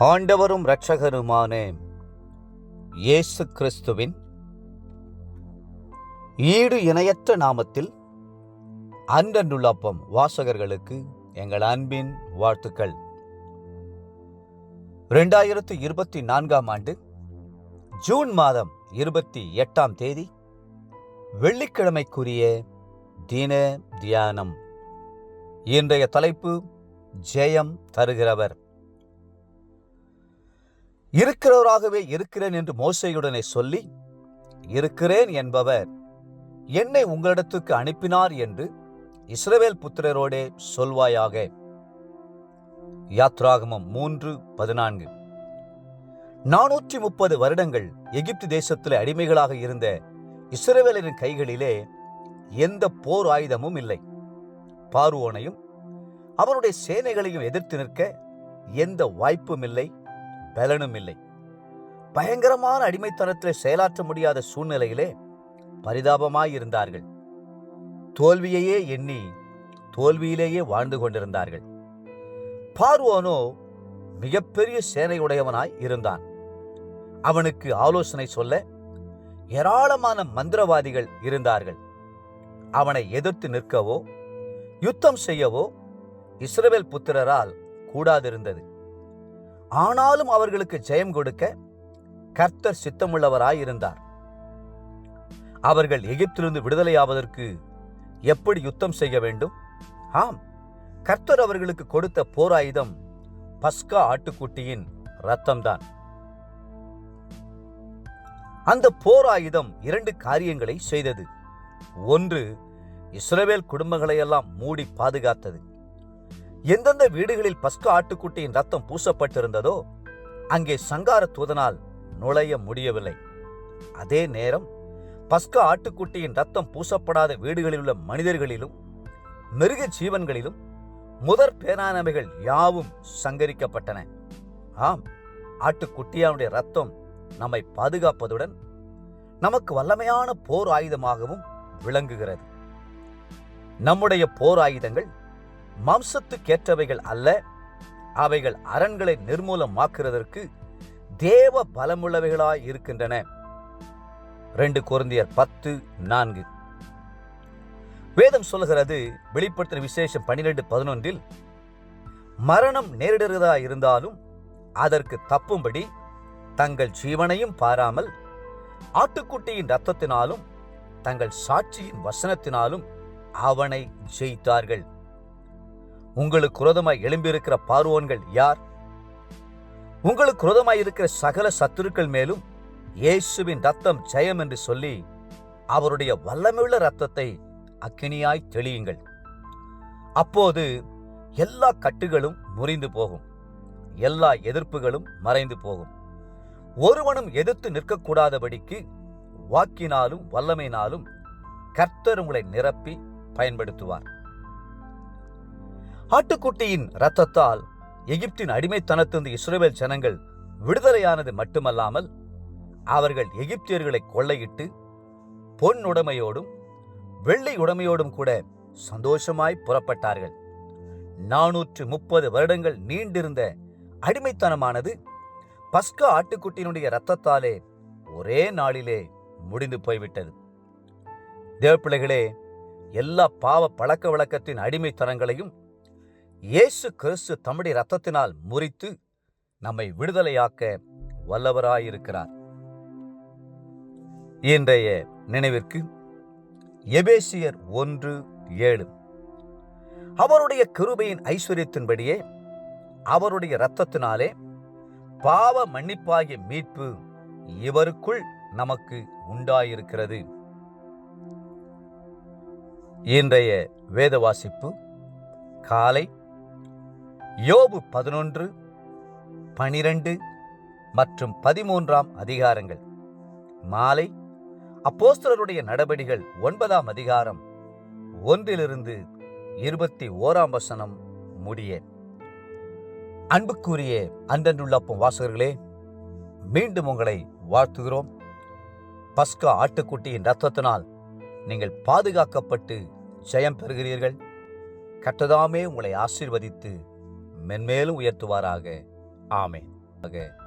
ஆண்டவரும் இரட்சகருமான இயேசு கிறிஸ்துவின் ஈடு இணையற்ற நாமத்தில் அன்றன்றுள்ளப்பம் வாசகர்களுக்கு எங்கள் அன்பின் வாழ்த்துக்கள். 2024 ஆண்டு ஜூன் மாதம் 28 வெள்ளிக்கிழமைக்குரிய தின தியானம். இன்றைய தலைப்பு ஜெயம் தருகிறவர். இருக்கிறவராகவே இருக்கிறேன் என்று மோசேயுடனே சொல்லி, இருக்கிறேன் என்பவர் என்னை உங்களிடத்துக்கு அனுப்பினார் என்று இஸ்ரவேல் புத்திரரோடே சொல்வாயாக. யாத்ராகமம் 3:14. 430 வருடங்கள் எகிப்து தேசத்திலே அடிமைகளாக இருந்த இஸ்ரவேலரின் கைகளிலே எந்த போர் ஆயுதமும் இல்லை. பார்வோனையும் அவனுடைய சேனைகளையும் எதிர்த்து நிற்க எந்த வாய்ப்பும் இல்லை, பலனும் இல்லை. பயங்கரமான அடிமைத்தனத்தில் செயலாற்ற முடியாத சூழ்நிலையிலே பரிதாபமாயிருந்தார்கள். தோல்வியையே எண்ணி தோல்வியிலேயே வாழ்ந்து கொண்டிருந்தார்கள். பார்வோனோ மிகப்பெரிய சேனையுடையவனாய் இருந்தான். அவனுக்கு ஆலோசனை சொல்ல ஏராளமான மந்திரவாதிகள் இருந்தார்கள். அவனை எதிர்த்து நிற்கவோ யுத்தம் செய்யவோ இஸ்ரவேல் புத்திரரால் கூடாதிருந்தது. ஆனாலும் அவர்களுக்கு ஜெயம் கொடுக்க கர்த்தர் சித்தமுள்ளவராயிருந்தார். அவர்கள் எகிப்திலிருந்து விடுதலையாவதற்கு எப்படி யுத்தம் செய்ய வேண்டும்? ஆம், கர்த்தர் அவர்களுக்கு கொடுத்த போராயுதம் பஸ்கா ஆட்டுக்குட்டியின் இரத்தம்தான். அந்த போராயுதம் 2 காரியங்களை செய்தது. ஒன்று, இஸ்ரவேல் குடும்பங்களையெல்லாம் மூடி பாதுகாத்தது. எந்தெந்த வீடுகளில் பஸ்கா ஆட்டுக்குட்டியின் ரத்தம் பூசப்பட்டிருந்ததோ அங்கே சங்கார தூதனால் நுழைய முடியவில்லை. அதே நேரம் பஸ்கா ஆட்டுக்குட்டியின் ரத்தம் பூசப்படாத வீடுகளில் உள்ள மனிதர்களிலும் மிருக ஜீவன்களிலும் முதற் பேரானவைகள் யாவும் சங்கரிக்கப்பட்டன. ஆம், ஆட்டுக்குட்டியானுடைய ரத்தம் நம்மை பாதுகாப்பதுடன் நமக்கு வல்லமையான போர் ஆயுதமாகவும் விளங்குகிறது. நம்முடைய போர் ஆயுதங்கள் மாம்சத்துக்கேற்றவைகள் அல்ல, அவைகள் அரண்களை நிர்மூலமாக்குவதற்கு தேவ பலமுள்ளவைகளாய் இருக்கின்றன. 2 கொரிந்தியர் 10:4. வேதம் சொல்கிறது, வெளிப்படுத்தின விசேஷம் 12:11, மரணம் நேரிடுகிறதா இருந்தாலும் அதற்கு தப்பும்படி தங்கள் ஜீவனையும் பாராமல் ஆட்டுக்குட்டியின் இரத்தத்தினாலும் தங்கள் சாட்சியின் வசனத்தினாலும் அவனை ஜெயித்தார்கள். உங்களுக்கு விரோதமாய் எழும்பியிருக்கிற பார்வோன்கள் யார்? உங்களுக்கு விரோதமாய் இருக்கிற சகல சத்துருக்கள் மேலும் இயேசுவின் ரத்தம் ஜெயம் என்று சொல்லி அவருடைய வல்லமையுள்ள இரத்தத்தை அக்கினியாய் தெளியுங்கள். அப்போது எல்லா கட்டுகளும் முறிந்து போகும், எல்லா எதிர்ப்புகளும் மறைந்து போகும். ஒருவனும் எதிர்த்து நிற்கக்கூடாதபடிக்கு வாக்கினாலும் வல்லமையினாலும் கர்த்தர் உங்களை நிரப்பி பயன்படுத்துவார். ஆட்டுக்குட்டியின் இரத்தத்தால் எகிப்தின் அடிமைத்தனத்திலிருந்து இஸ்ரவேல் ஜனங்கள் விடுதலையானது மட்டுமல்லாமல் அவர்கள் எகிப்தியர்களை கொள்ளையிட்டு பொன் உடைமையோடும் வெள்ளி உடைமையோடும் கூட சந்தோஷமாய் புறப்பட்டார்கள். 430 வருடங்கள் நீண்டிருந்த அடிமைத்தனமானது பஸ்கா ஆட்டுக்குட்டியினுடைய இரத்தத்தாலே ஒரே நாளிலே முடிந்து போய்விட்டது. தேவப்பிள்ளைகளே, எல்லா பாவ பழக்க வழக்கத்தின் அடிமைத்தனங்களையும் இயேசு கிறிஸ்து தம்முடைய இரத்தத்தினால் முறித்து நம்மை விடுதலையாக்க வல்லவராயிருக்கிறார். இன்றைய நினைவிற்கு எபேசியர் 1:7. அவருடைய கிருபையின் ஐஸ்வர்யத்தின்படியே அவருடைய இரத்தத்தினாலே பாவ மன்னிப்பாகிய மீட்பு இவருக்குள் நமக்கு உண்டாயிருக்கிறது. இன்றைய வேத வாசிப்பு காலை யோபு 11, 12 மற்றும் 13 அதிகாரங்கள். மாலை அப்போஸ்தலருடைய நடபடிகள் 9 அதிகாரம் 1 21 வசனம் முடிய. அன்புக்குரிய அன்றன்றுள்ளப்பம் வாசகர்களே, மீண்டும் உங்களை வாழ்த்துகிறோம். பஸ்கா ஆட்டுக்குட்டியின் இரத்தத்தினால் நீங்கள் பாதுகாக்கப்பட்டு ஜெயம் பெறுகிறீர்கள். கர்த்தர் தாமே உங்களை ஆசீர்வதித்து மென்மேலும் உயர்த்துவாராக. ஆமென். ஆக.